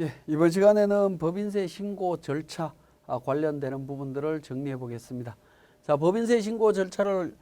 예, 이번 시간에는 법인세 신고 절차 관련되는 부분들을 정리해 보겠습니다. 자, 법인세 신고 절차를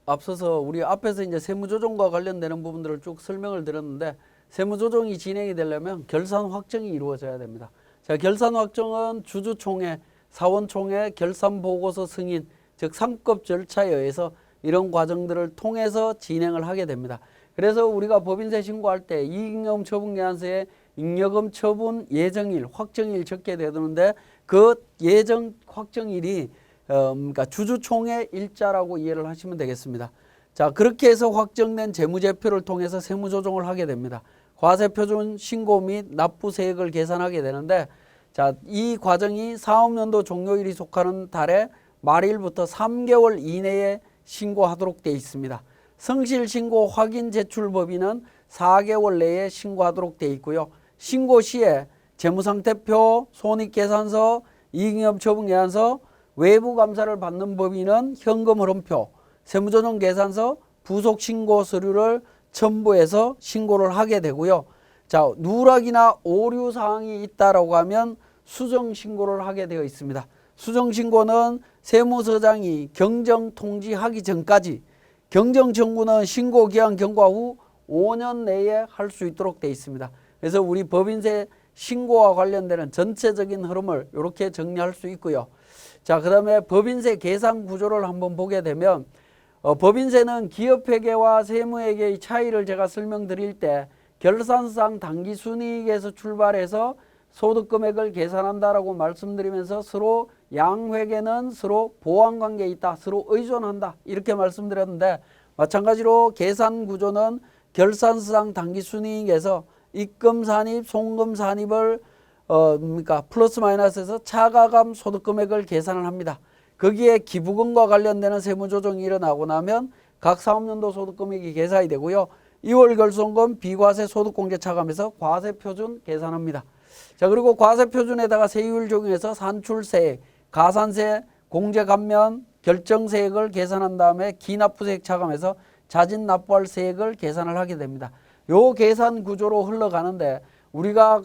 앞서서 우리 앞에서 이제 세무조정과 관련되는 부분들을 쭉 설명을 드렸는데, 세무조정이 진행이 되려면 결산 확정이 이루어져야 됩니다. 자, 결산 확정은 주주총회, 사원총회, 결산보고서 승인, 즉 상급 절차에 의해서 이런 과정들을 통해서 진행을 하게 됩니다. 그래서 우리가 법인세 신고할 때 이익잉여금 처분계산서에 잉여금 처분 예정일, 확정일 적게 되는데, 그 예정 확정일이 그러니까 주주총회 일자라고 이해를 하시면 되겠습니다. 자, 그렇게 해서 확정된 재무제표를 통해서 세무조정을 하게 됩니다. 과세표준 신고 및 납부세액을 계산하게 되는데, 자, 이 과정이 사업연도 종료일이 속하는 달의 말일부터 3개월 이내에 신고하도록 되어 있습니다. 성실신고 확인 제출법인은 4개월 내에 신고하도록 되어 있고요. 신고 시에 재무상태표, 손익계산서, 이익잉여금 처분계산서, 외부감사를 받는 법인은 현금흐름표, 세무조정계산서, 부속신고 서류를 첨부해서 신고를 하게 되고요. 자, 누락이나 오류사항이 있다라고 하면 수정신고를 하게 되어 있습니다. 수정신고는 세무서장이 경정통지하기 전까지, 경정청구는 신고기한 경과 후 5년 내에 할 수 있도록 되어 있습니다. 그래서 우리 법인세 신고와 관련되는 전체적인 흐름을 이렇게 정리할 수 있고요. 자, 그 다음에 법인세 계산 구조를 한번 보게 되면, 법인세는 기업회계와 세무회계의 차이를 제가 설명드릴 때 결산상 당기순이익에서 출발해서 소득금액을 계산한다라고 말씀드리면서 서로 양회계는 서로 보완관계에 있다, 서로 의존한다 이렇게 말씀드렸는데, 마찬가지로 계산구조는 결산상 당기순이익에서 입금산입, 송금산입을 그러니까 플러스 마이너스해서 차가감 소득금액을 계산을 합니다. 거기에 기부금과 관련되는 세무조정이 일어나고 나면 각 사업연도 소득금액이 계산이 되고요. 2월 결손금 비과세 소득공제 차감에서 과세표준 계산합니다. 자, 그리고 과세표준에다가 세율 적용해서 산출세액, 가산세, 공제감면, 결정세액을 계산한 다음에 기납부세액 차감해서 자진 납부할 세액을 계산을 하게 됩니다. 요 계산 구조로 흘러가는데, 우리가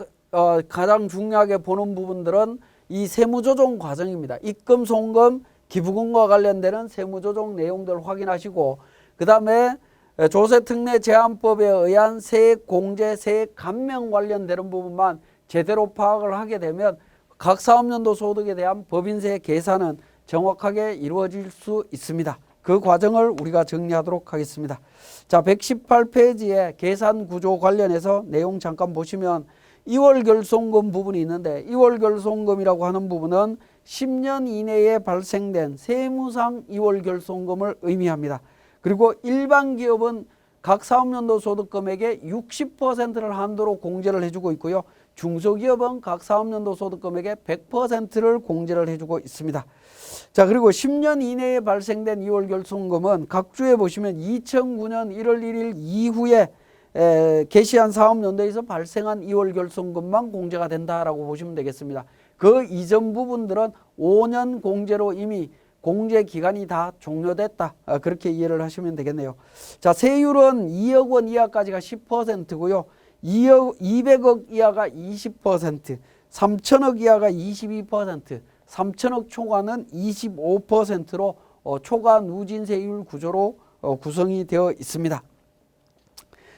가장 중요하게 보는 부분들은 이 세무조정 과정입니다. 입금, 송금, 기부금과 관련되는 세무조정 내용들을 확인하시고, 그 다음에 조세특례제한법에 의한 세액 공제, 세액 감면 관련되는 부분만 제대로 파악을 하게 되면 각 사업연도 소득에 대한 법인세 계산은 정확하게 이루어질 수 있습니다. 그 과정을 우리가 정리하도록 하겠습니다. 자, 118페이지에 계산 구조 관련해서 내용 잠깐 보시면 2월 결손금 부분이 있는데, 2월 결손금이라고 하는 부분은 10년 이내에 발생된 세무상 2월 결손금을 의미합니다. 그리고 일반 기업은 각 사업연도 소득금액의 60%를 한도로 공제를 해주고 있고요. 중소기업은 각 사업연도 소득금액의 100%를 공제를 해주고 있습니다. 자, 그리고 10년 이내에 발생된 2월 결손금은 각 주에 보시면 2009년 1월 1일 이후에 개시한 사업연도에서 발생한 2월 결손금만 공제가 된다라고 보시면 되겠습니다. 그 이전 부분들은 5년 공제로 이미 공제 기간이 다 종료됐다, 그렇게 이해를 하시면 되겠네요. 자, 세율은 2억 원 이하까지가 10%고요. 200억 이하가 20%, 3천억 이하가 22%, 3천억 초과는 25%로 초과 누진세율 구조로 구성이 되어 있습니다.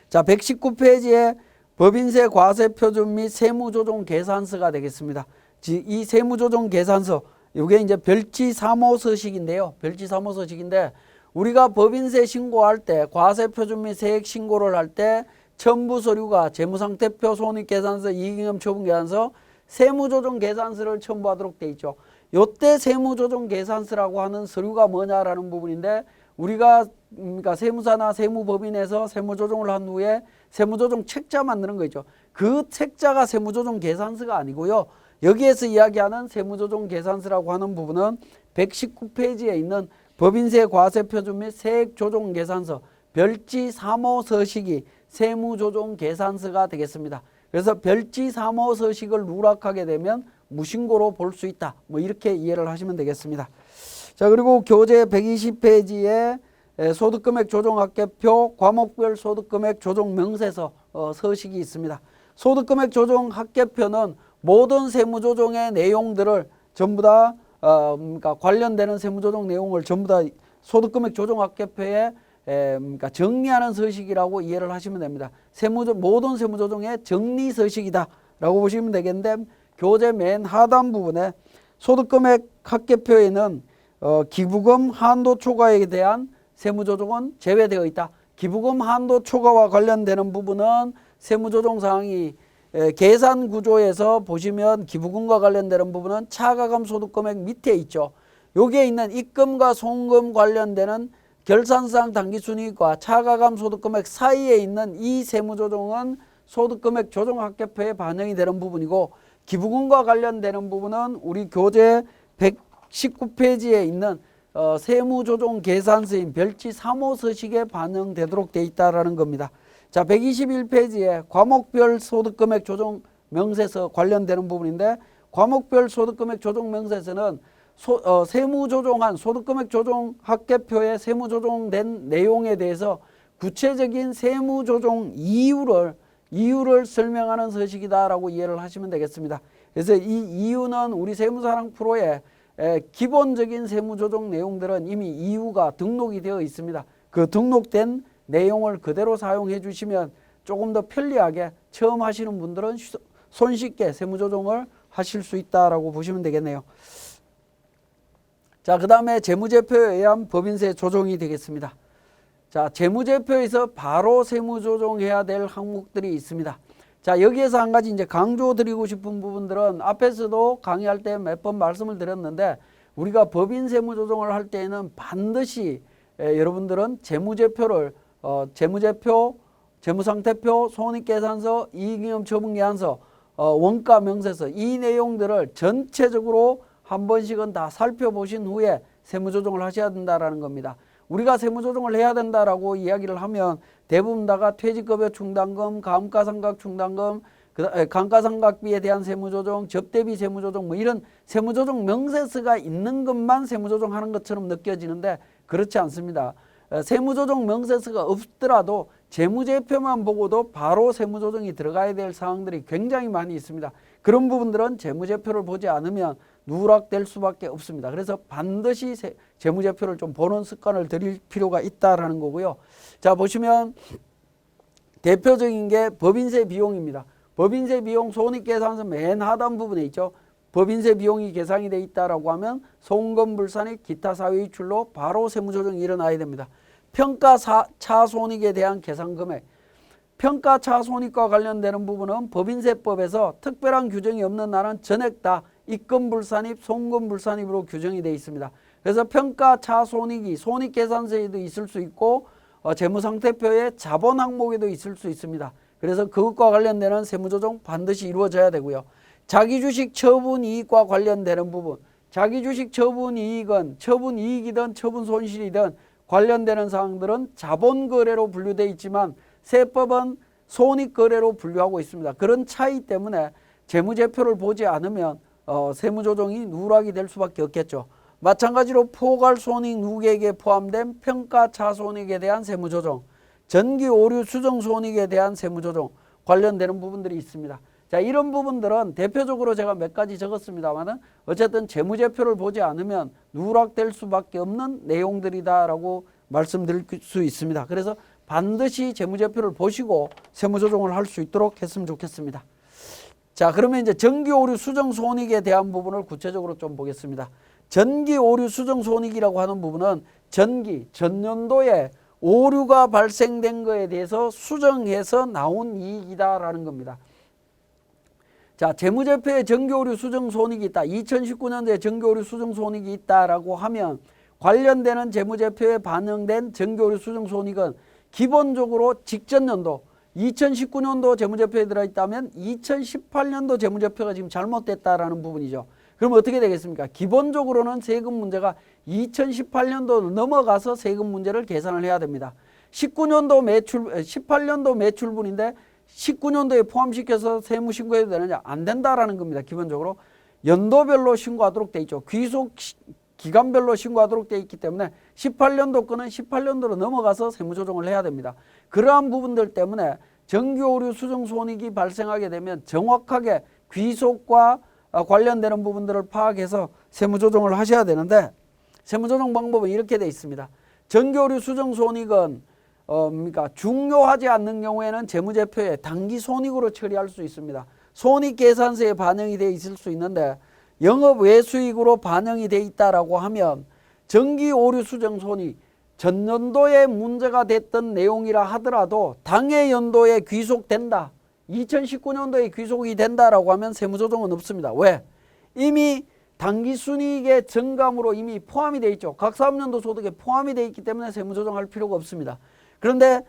자, 119페이지에 법인세 과세표준 및 세무조정 계산서가 되겠습니다. 이 세무조정 계산서, 이게 이제 별지 3호 서식인데요. 별지 3호 서식인데, 우리가 법인세 신고할 때, 과세표준 및 세액 신고를 할 때 첨부 서류가 재무상태표, 손익계산서, 이익잉여금 처분계산서, 세무조정 계산서를 첨부하도록 되어 있죠. 요때 세무조정 계산서라고 하는 서류가 뭐냐라는 부분인데, 우리가 그러니까 세무사나 세무법인에서 세무조정을 한 후에 세무조정 책자 만드는 거 있죠. 그 책자가 세무조정 계산서가 아니고요. 여기에서 이야기하는 세무조정 계산서라고 하는 부분은 119페이지에 있는 법인세 과세표준 및 세액조정 계산서 별지 3호 서식이 세무조정 계산서가 되겠습니다. 그래서 별지 3호 서식을 누락하게 되면 무신고로 볼 수 있다, 뭐 이렇게 이해를 하시면 되겠습니다. 자, 그리고 교재 120페이지에 소득금액 조정합계표, 과목별 소득금액 조정 명세서 서식이 있습니다. 소득금액 조정 합계표는 모든 세무조정의 내용들을 전부 다 그러니까 관련되는 세무조정 내용을 전부 다 소득금액 조정 합계표에 그러니까 정리하는 서식이라고 이해를 하시면 됩니다. 모든 세무조정의 정리 서식이다라고 보시면 되겠는데, 교재 맨 하단 부분에 소득금액 합계표에는 기부금 한도 초과에 대한 세무조정은 제외되어 있다. 기부금 한도 초과와 관련되는 부분은 세무조정 사항이 계산 구조에서 보시면 기부금과 관련되는 부분은 차가감 소득금액 밑에 있죠. 여기에 있는 입금과 송금 관련되는 결산상 당기순이익과 차가감 소득금액 사이에 있는 이 세무조정은 소득금액 조정합계표에 반영이 되는 부분이고, 기부금과 관련되는 부분은 우리 교재 119페이지에 있는 세무조정 계산서인 별지 3호 서식에 반영되도록 되어 있다는 겁니다. 자, 121페이지에 과목별 소득금액 조정 명세서 관련되는 부분인데, 과목별 소득금액 조정 명세서는 세무조정한 소득금액 조정 합계표에 세무조정된 내용에 대해서 구체적인 세무조정 이유를 설명하는 서식이다라고 이해를 하시면 되겠습니다. 그래서 이 이유는 우리 세무사랑 프로의 기본적인 세무조정 내용들은 이미 이유가 등록이 되어 있습니다. 그 등록된 내용을 그대로 사용해 주시면 조금 더 편리하게 처음 하시는 분들은 손쉽게 세무조정을 하실 수 있다라고 보시면 되겠네요. 자, 그 다음에 재무제표에 의한 법인세 조정이 되겠습니다. 자, 재무제표에서 바로 세무조정해야 될 항목들이 있습니다. 자, 여기에서 한 가지 이제 강조드리고 싶은 부분들은 앞에서도 강의할 때 몇 번 말씀을 드렸는데, 우리가 법인 세무조정을 할 때에는 반드시 여러분들은 재무제표를 재무제표, 재무상태표, 손익계산서, 이익잉여처분계산서, 원가명세서 이 내용들을 전체적으로 한 번씩은 다 살펴보신 후에 세무조정을 하셔야 된다라는 겁니다. 우리가 세무조정을 해야 된다라고 이야기를 하면 대부분 다가 퇴직급여 충당금, 감가상각 충당금, 감가상각비에 대한 세무조정, 접대비 세무조정 뭐 이런 세무조정 명세서가 있는 것만 세무조정하는 것처럼 느껴지는데 그렇지 않습니다. 세무조정 명세서가 없더라도 재무제표만 보고도 바로 세무조정이 들어가야 될 사항들이 굉장히 많이 있습니다. 그런 부분들은 재무제표를 보지 않으면 누락될 수밖에 없습니다. 그래서 반드시 재무제표를 좀 보는 습관을 들일 필요가 있다라는 거고요. 자, 보시면 대표적인 게 법인세 비용입니다. 법인세 비용 손익계산서 맨 하단 부분에 있죠. 법인세 비용이 계산이 돼 있다라고 하면 송금불산익 기타 사회이출로 바로 세무조정이 일어나야 됩니다. 평가차손익에 대한 계산금액, 평가차손익과 관련되는 부분은 법인세법에서 특별한 규정이 없는 날은 전액 다 입금불산입, 송금불산입으로 규정이 되어 있습니다. 그래서 평가차손익이 손익계산서에도 있을 수 있고 재무상태표의 자본 항목에도 있을 수 있습니다. 그래서 그것과 관련되는 세무조정 반드시 이루어져야 되고요. 자기주식 처분이익과 관련되는 부분, 자기주식 처분이익은 처분이익이든 처분손실이든 관련되는 사항들은 자본거래로 분류되어 있지만 세법은 손익거래로 분류하고 있습니다. 그런 차이 때문에 재무제표를 보지 않으면 세무조정이 누락이 될 수밖에 없겠죠. 마찬가지로 포괄손익 누계액에 포함된 평가차손익에 대한 세무조정, 전기오류 수정손익에 대한 세무조정 관련되는 부분들이 있습니다. 자, 이런 부분들은 대표적으로 제가 몇 가지 적었습니다만은 어쨌든 재무제표를 보지 않으면 누락될 수밖에 없는 내용들이다라고 말씀드릴 수 있습니다. 그래서 반드시 재무제표를 보시고 세무조정을 할 수 있도록 했으면 좋겠습니다. 자, 그러면 이제 전기오류 수정손익에 대한 부분을 구체적으로 좀 보겠습니다. 전기오류 수정손익이라고 하는 부분은 전년도에 오류가 발생된 거에 대해서 수정해서 나온 이익이다라는 겁니다. 자, 재무제표에 전기오류 수정손익이 있다. 2019년도에 전기오류 수정손익이 있다라고 하면 관련되는 재무제표에 반영된 전기오류 수정손익은 기본적으로 직전년도 2019년도 재무제표에 들어있다면 2018년도 재무제표가 지금 잘못됐다라는 부분이죠. 그럼 어떻게 되겠습니까? 기본적으로는 세금 문제가 2018년도 넘어가서 세금 문제를 계산을 해야 됩니다. 18년도 매출분인데 19년도에 포함시켜서 세무신고해도 되느냐? 안 된다라는 겁니다. 기본적으로. 연도별로 신고하도록 돼 있죠. 귀속 기간별로 신고하도록 돼 있기 때문에 18년도 거는 18년도로 넘어가서 세무조정을 해야 됩니다. 그러한 부분들 때문에 정기 오류 수정 손익이 발생하게 되면 정확하게 귀속과 관련되는 부분들을 파악해서 세무조정을 하셔야 되는데 세무조정 방법은 이렇게 되어 있습니다. 정기 오류 수정 손익은 중요하지 않는 경우에는 재무제표에 당기 손익으로 처리할 수 있습니다. 손익계산서에 반영이 되어 있을 수 있는데 영업 외수익으로 반영이 되어 있다라고 하면 정기 오류 수정 손익 전년도에 문제가 됐던 내용이라 하더라도 당해 연도에 귀속된다. 2019년도에 귀속이 된다라고 하면 세무조정은 없습니다. 왜? 이미 당기순이익의 증감으로 이미 포함이 되어 있죠. 각 사업년도 소득에 포함이 되어 있기 때문에 세무조정할 필요가 없습니다. 그런데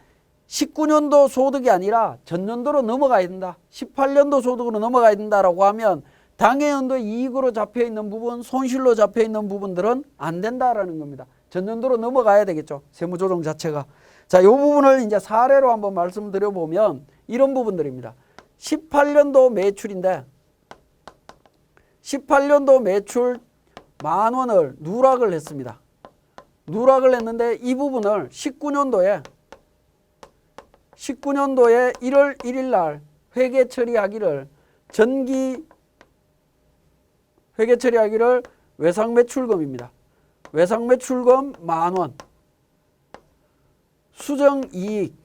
19년도 소득이 아니라 전년도로 넘어가야 된다. 18년도 소득으로 넘어가야 된다라고 하면 당해연도의 이익으로 잡혀있는 부분, 손실로 잡혀있는 부분들은 안 된다라는 겁니다. 전년도로 넘어가야 되겠죠. 세무조정 자체가. 자, 이 부분을 이제 사례로 한번 말씀드려보면 이런 부분들입니다. 18년도 매출인데 18년도 매출 10,000원을 누락을 했습니다. 누락을 했는데 이 부분을 19년도에 1월 1일 날 회계 처리하기를 회계 처리하기를 외상매출금입니다. 외상매출금 10,000원, 수정이익,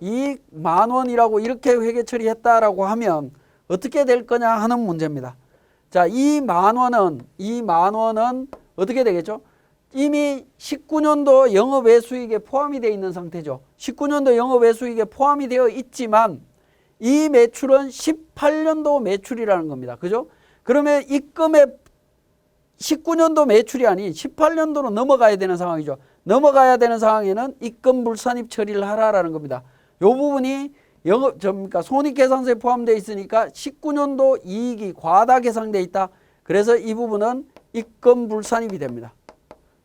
이익 10,000원이라고 이렇게 회계 처리했다라고 하면 어떻게 될 거냐 하는 문제입니다. 자, 이 10,000원은 어떻게 되겠죠? 이미 19년도 영업외수익에 포함이 되어 있는 상태죠. 19년도 영업외수익에 포함이 되어 있지만 이 매출은 18년도 매출이라는 겁니다. 그죠? 그러면 입금의 19년도 매출이 아닌 18년도로 넘어가야 되는 상황이죠. 넘어가야 되는 상황에는 입금 불산입 처리를 하라라는 겁니다. 이 부분이 손익계산서에 포함되어 있으니까 19년도 이익이 과다 계상되어 있다. 그래서 이 부분은 입금 불산입이 됩니다.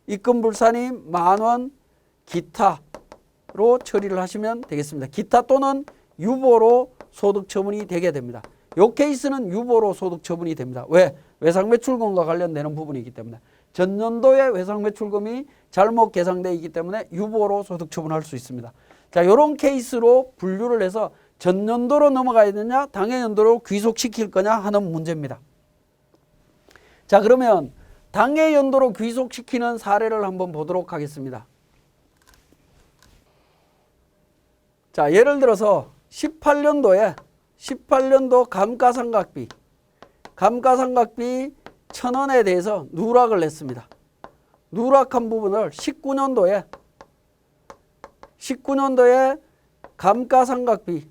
입금 불산입 10,000원 기타로 처리를 하시면 되겠습니다. 기타 또는 유보로 소득 처분이 되게 됩니다. 이 케이스는 유보로 소득 처분이 됩니다. 왜? 외상매출금과 관련되는 부분이기 때문에. 전년도에 외상매출금이 잘못 계상되어 있기 때문에 유보로 소득 처분할 수 있습니다. 자, 이런 케이스로 분류를 해서 전년도로 넘어가야 되냐, 당해연도로 귀속시킬 거냐 하는 문제입니다. 자, 그러면 당해연도로 귀속시키는 사례를 한번 보도록 하겠습니다. 자, 예를 들어서 18년도 감가상각비 1,000원에 대해서 누락을 냈습니다. 누락한 부분을 19년도에 감가상각비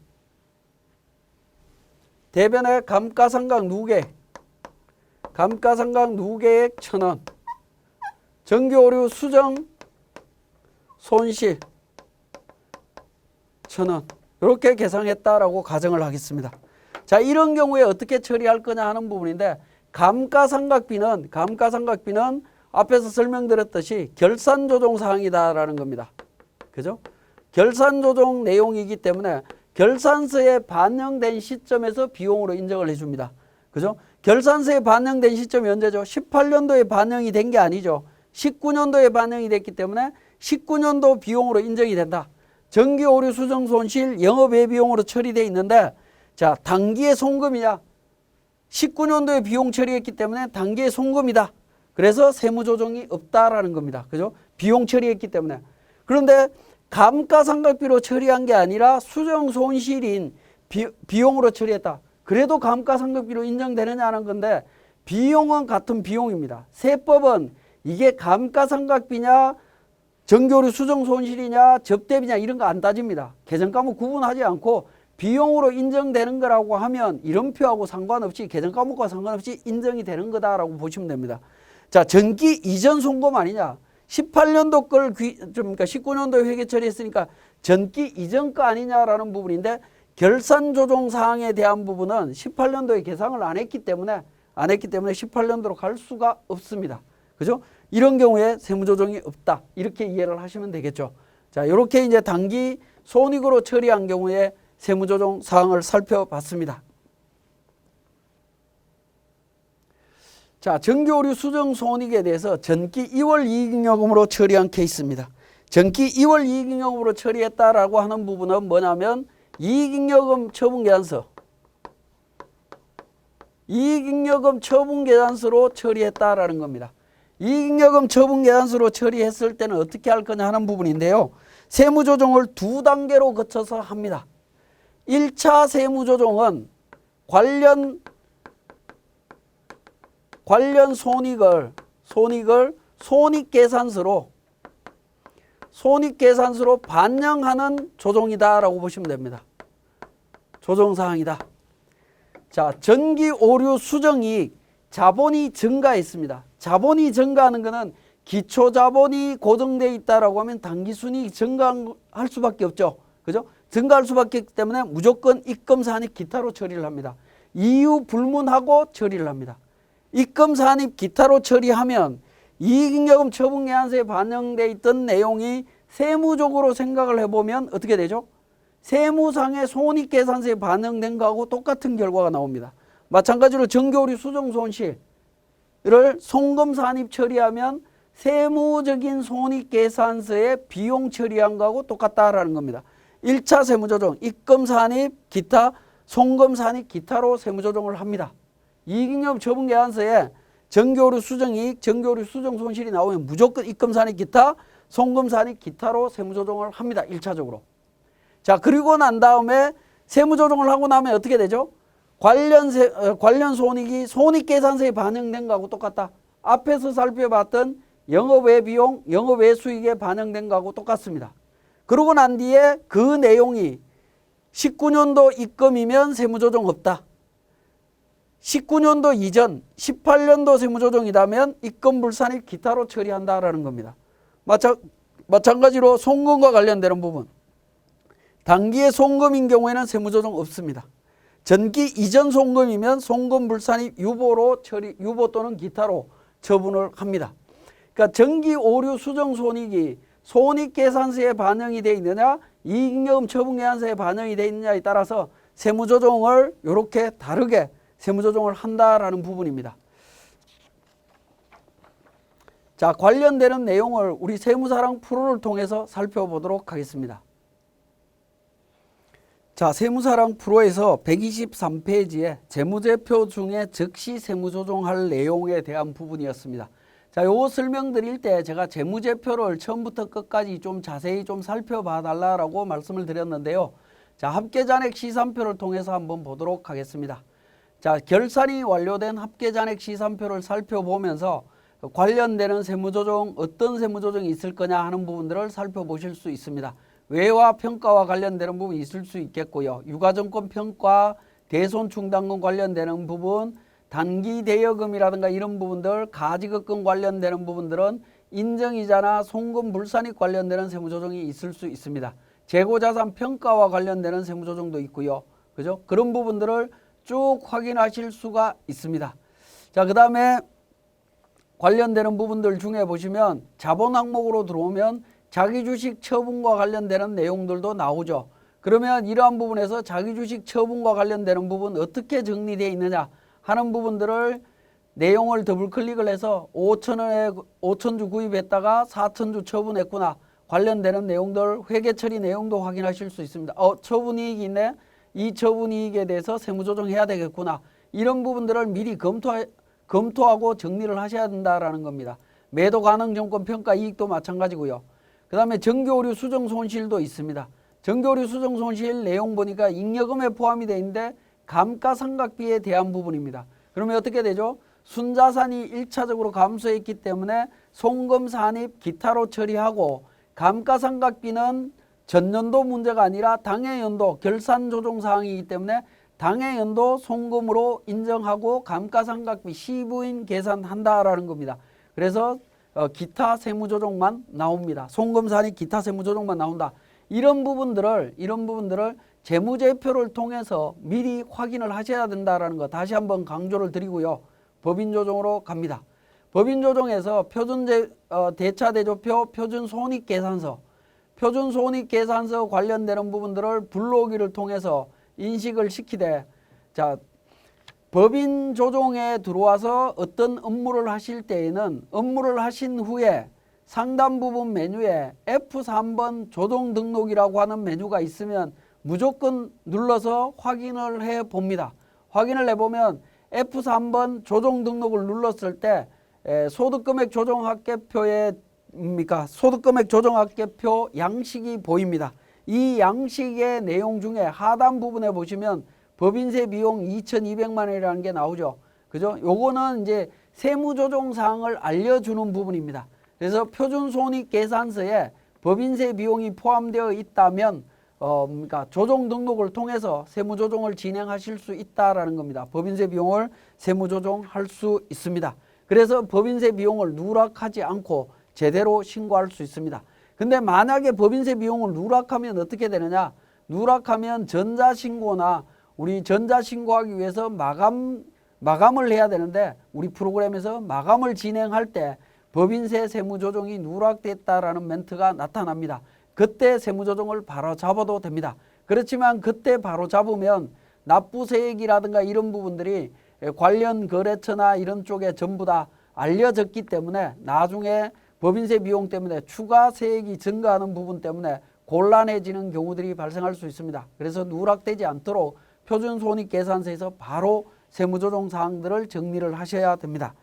대변의 감가상각 누계액 1,000원 정기오류 수정 손실 1,000원 이렇게 계상했다라고 가정을 하겠습니다. 자, 이런 경우에 어떻게 처리할 거냐 하는 부분인데 감가상각비는 앞에서 설명드렸듯이 결산조정사항이다라는 겁니다. 그죠? 결산조정 내용이기 때문에 결산서에 반영된 시점에서 비용으로 인정을 해줍니다. 그죠? 결산서에 반영된 시점이 언제죠? 18년도에 반영이 된 게 아니죠. 19년도에 반영이 됐기 때문에 19년도 비용으로 인정이 된다. 정기오류 수정 손실 영업외비용으로 처리되어 있는데 자, 단기의 송금이냐? 19년도에 비용 처리했기 때문에 단기의 송금이다. 그래서 세무조정이 없다라는 겁니다. 그죠? 비용 처리했기 때문에. 그런데 감가상각비로 처리한 게 아니라 수정 손실인 비용으로 처리했다. 그래도 감가상각비로 인정되느냐는 건데 비용은 같은 비용입니다. 세법은 이게 감가상각비냐 정기오류 수정 손실이냐 접대비냐 이런 거 안 따집니다. 계정과목 구분하지 않고 비용으로 인정되는 거라고 하면 이름표하고 상관없이 계정과목과 상관없이 인정이 되는 거다라고 보시면 됩니다. 자, 전기 이전 송금 아니냐. 18년도 걸 19년도에 회계 처리했으니까 전기 이전 거 아니냐라는 부분인데 결산조정 사항에 대한 부분은 18년도에 계상을 안 했기 때문에 18년도로 갈 수가 없습니다. 그죠? 이런 경우에 세무조정이 없다. 이렇게 이해를 하시면 되겠죠. 자, 이렇게 이제 단기 손익으로 처리한 경우에 세무조정 사항을 살펴봤습니다. 자, 정기오류 수정 손익에 대해서 전기 2월 이익요금으로 처리한 케이스입니다. 정기 2월 이익잉여금으로 처리했다라고 하는 부분은 뭐냐면 이익잉여금 처분계산서, 이익잉여금 처분계산서로 처리했다라는 겁니다. 이익잉여금 처분계산서로 처리했을 때는 어떻게 할 거냐 하는 부분인데요. 세무조정을 두 단계로 거쳐서 합니다. 1차 세무조정은 관련 손익계산서로 반영하는 조정이다라고 보시면 됩니다. 조정사항이다. 자, 전기 오류 수정이익, 자본이 증가했습니다. 자본이 증가하는 것은 기초자본이 고정되어 있다라고 하면 당기순이익이 증가할 수밖에 없죠. 그죠? 증가할 수밖에 없기 때문에 무조건 입금산입 기타로 처리를 합니다. 이유 불문하고 처리를 합니다. 입금산입 기타로 처리하면 이익잉여금 처분계산서에 반영되어 있던 내용이 세무적으로 생각을 해보면 어떻게 되죠? 세무상의 손익계산서에 반영된 거하고 똑같은 결과가 나옵니다. 마찬가지로 전기오류 수정 손실을 송금산입 처리하면 세무적인 손익계산서에 비용 처리한 거하고 똑같다라는 겁니다. 1차 세무조정, 입금산입, 기타, 송금산입, 기타로 세무조정을 합니다. 이익잉여금 처분계산서에 전기오류 수정이익, 전기오류 수정 손실이 나오면 무조건 입금산입, 기타, 송금산입, 기타로 세무조정을 합니다. 1차적으로. 자, 그리고 난 다음에 세무조정을 하고 나면 어떻게 되죠? 관련 손익이 손익계산서에 반영된 거하고 똑같다. 앞에서 살펴봤던 영업외 비용, 영업외 수익에 반영된 거하고 똑같습니다. 그러고 난 뒤에 그 내용이 19년도 입금이면 세무조정 없다. 19년도 이전 18년도 세무조정이라면 입금불산입 기타로 처리한다라는 겁니다. 마찬가지로 송금과 관련되는 부분. 단기의 송금인 경우에는 세무조정 없습니다. 전기 이전 송금이면 송금불산입 유보로 유보 또는 기타로 처분을 합니다. 그러니까 전기 오류 수정 손익이 손익계산서에 반영이 되어 있느냐, 이익잉여금 처분계산서에 반영이 되어 있느냐에 따라서 세무조정을 이렇게 다르게 세무조정을 한다라는 부분입니다. 자, 관련되는 내용을 우리 세무사랑 프로를 통해서 살펴보도록 하겠습니다. 자, 세무사랑 프로에서 123페이지에 재무제표 중에 즉시 세무조정할 내용에 대한 부분이었습니다. 자, 요거 설명드릴 때 제가 재무제표를 처음부터 끝까지 좀 자세히 좀 살펴봐 달라고 말씀을 드렸는데요. 자, 합계잔액 시산표를 통해서 한번 보도록 하겠습니다. 자, 결산이 완료된 합계잔액 시산표를 살펴보면서 관련되는 세무조정, 어떤 세무조정이 있을 거냐 하는 부분들을 살펴보실 수 있습니다. 외화 평가와 관련되는 부분이 있을 수 있겠고요. 유가증권 평가, 대손충당금 관련되는 부분, 단기 대여금이라든가 이런 부분들, 가지급금 관련되는 부분들은 인정이자나 송금 불산입 관련되는 세무조정이 있을 수 있습니다. 재고자산 평가와 관련되는 세무조정도 있고요. 그죠? 그런 부분들을 쭉 확인하실 수가 있습니다. 자, 그 다음에 관련되는 부분들 중에 보시면 자본 항목으로 들어오면 자기주식 처분과 관련되는 내용들도 나오죠. 그러면 이러한 부분에서 자기주식 처분과 관련되는 부분 어떻게 정리되어 있느냐 하는 부분들을 내용을 더블 클릭을 해서 5천주 구입했다가 4천주 처분했구나 관련되는 내용들 회계 처리 내용도 확인하실 수 있습니다. 처분이익이 있네. 이 처분이익에 대해서 세무조정해야 되겠구나. 이런 부분들을 미리 검토하고 정리를 하셔야 된다라는 겁니다. 매도 가능증권 평가 이익도 마찬가지고요. 그 다음에 전기오류 수정 손실도 있습니다. 전기오류 수정 손실 내용 보니까 잉여금에 포함이 되어 있는데 감가상각비에 대한 부분입니다. 그러면 어떻게 되죠? 순자산이 1차적으로 감소했기 때문에 송금산입 기타로 처리하고 감가상각비는 전년도 문제가 아니라 당해연도 결산조정사항이기 때문에 당해연도 송금으로 인정하고 감가상각비 시부인 계산한다라는 겁니다. 그래서 기타 세무조정만 나옵니다. 송금산입 기타 세무조정만 나온다. 이런 부분들을 재무제표를 통해서 미리 확인을 하셔야 된다는 거 다시 한번 강조를 드리고요. 법인조정으로 갑니다. 법인조정에서 대차대조표, 표준손익계산서, 표준손익계산서 관련되는 부분들을 불러오기를 통해서 인식을 시키되, 자, 법인조정에 들어와서 어떤 업무를 하실 때에는 업무를 하신 후에 상단 부분 메뉴에 F3번 조정 등록이라고 하는 메뉴가 있으면 무조건 눌러서 확인을 해 봅니다. 확인을 해보면 F3번 조정 등록을 눌렀을 때 소득금액 조정합계표에 소득금액 조정합계표 양식이 보입니다. 이 양식의 내용 중에 하단 부분에 보시면 법인세 비용 2,200만 원이라는 게 나오죠. 그죠? 요거는 이제 세무조정 사항을 알려주는 부분입니다. 그래서 표준손익계산서에 법인세 비용이 포함되어 있다면 조정 등록을 통해서 세무조정을 진행하실 수 있다라는 겁니다. 법인세 비용을 세무조정할 수 있습니다. 그래서 법인세 비용을 누락하지 않고 제대로 신고할 수 있습니다. 근데 만약에 법인세 비용을 누락하면 어떻게 되느냐? 누락하면 전자신고나 우리 전자신고하기 위해서 마감을 해야 되는데 우리 프로그램에서 마감을 진행할 때 법인세 세무조정이 누락됐다라는 멘트가 나타납니다. 그때 세무조정을 바로 잡아도 됩니다. 그렇지만 그때 바로 잡으면 납부세액이라든가 이런 부분들이 관련 거래처나 이런 쪽에 전부 다 알려졌기 때문에 나중에 법인세 비용 때문에 추가 세액이 증가하는 부분 때문에 곤란해지는 경우들이 발생할 수 있습니다. 그래서 누락되지 않도록 표준손익계산서에서 바로 세무조정 사항들을 정리를 하셔야 됩니다.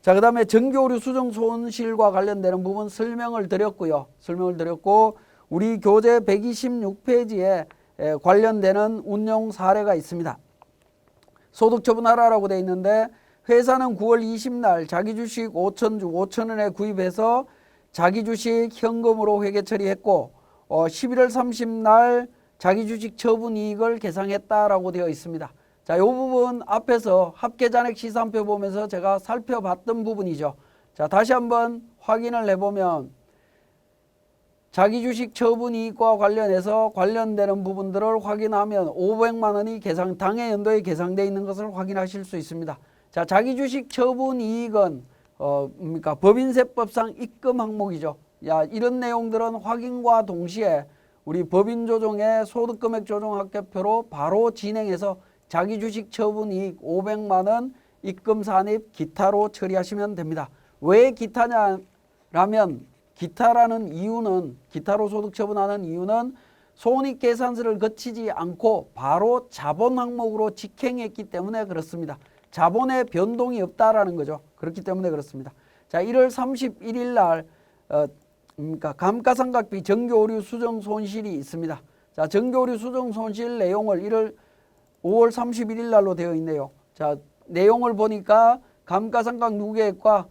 자, 그 다음에 정규오류 수정 손실과 관련되는 부분 설명을 드렸고요. 우리 교재 126페이지에 관련되는 운용 사례가 있습니다. 소득처분하라라고 되어 있는데 회사는 9월 20날 자기주식 5,000원에 구입해서 자기주식 현금으로 회계 처리했고 11월 30날 자기주식 처분이익을 계상했다라고 되어 있습니다. 자, 이 부분 앞에서 합계잔액 시산표 보면서 제가 살펴봤던 부분이죠. 자, 다시 한번 확인을 해보면 자기주식 처분이익과 관련해서 관련되는 부분들을 확인하면 500만 원이 당해 연도에 계상되어 있는 것을 확인하실 수 있습니다. 자, 자기주식 처분이익은 법인세법상 입금 항목이죠. 이런 내용들은 확인과 동시에 우리 법인조정의 소득금액 조정합계표로 바로 진행해서 자기주식 처분이익 500만 원 입금 산입 기타로 처리하시면 됩니다. 왜 기타냐라면 기타라는 이유는 기타로 소득 처분하는 이유는 손익계산서를 거치지 않고 바로 자본 항목으로 직행했기 때문에 그렇습니다. 자본의 변동이 없다라는 거죠. 그렇기 때문에 그렇습니다. 자, 1월 31일 날 감가상각비 정규오류 수정 손실이 있습니다. 자, 정규오류 수정 손실 내용을 5월 31일 날로 되어 있네요. 자, 내용을 보니까 감가상각 누계액과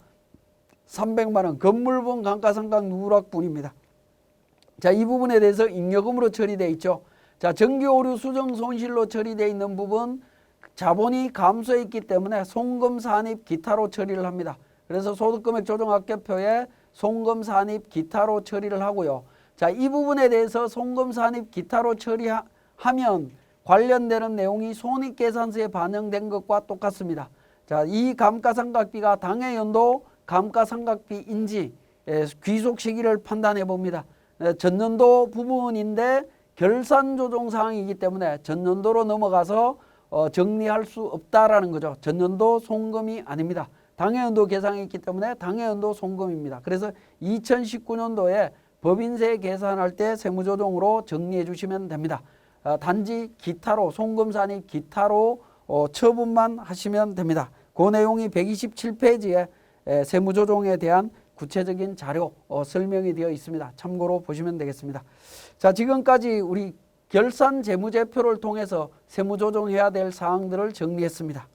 300만 원 건물분 감가상각 누락분입니다. 자, 이 부분에 대해서 잉여금으로 처리되어 있죠. 자, 정규오류 수정 손실로 처리되어 있는 부분 자본이 감소했기 때문에 송금 산입 기타로 처리를 합니다. 그래서 소득금액 조정합계표에 송금 산입 기타로 처리를 하고요. 자, 이 부분에 대해서 송금 산입 기타로 처리하면 관련되는 내용이 손익계산서에 반영된 것과 똑같습니다. 자, 이 감가상각비가 당해 연도 감가상각비인지 귀속 시기를 판단해 봅니다. 전년도 부분인데 결산조정 사항이기 때문에 전년도로 넘어가서 정리할 수 없다라는 거죠. 전년도 송금이 아닙니다. 당해연도 계상했기 때문에 당해연도 송금입니다. 그래서 2019년도에 법인세 계산할 때 세무조정으로 정리해 주시면 됩니다. 단지 기타로 송금산입 기타로 처분만 하시면 됩니다. 그 내용이 127페이지에 세무조정에 대한 구체적인 자료 설명이 되어 있습니다. 참고로 보시면 되겠습니다. 자, 지금까지 우리 결산재무제표를 통해서 세무조정해야 될 사항들을 정리했습니다.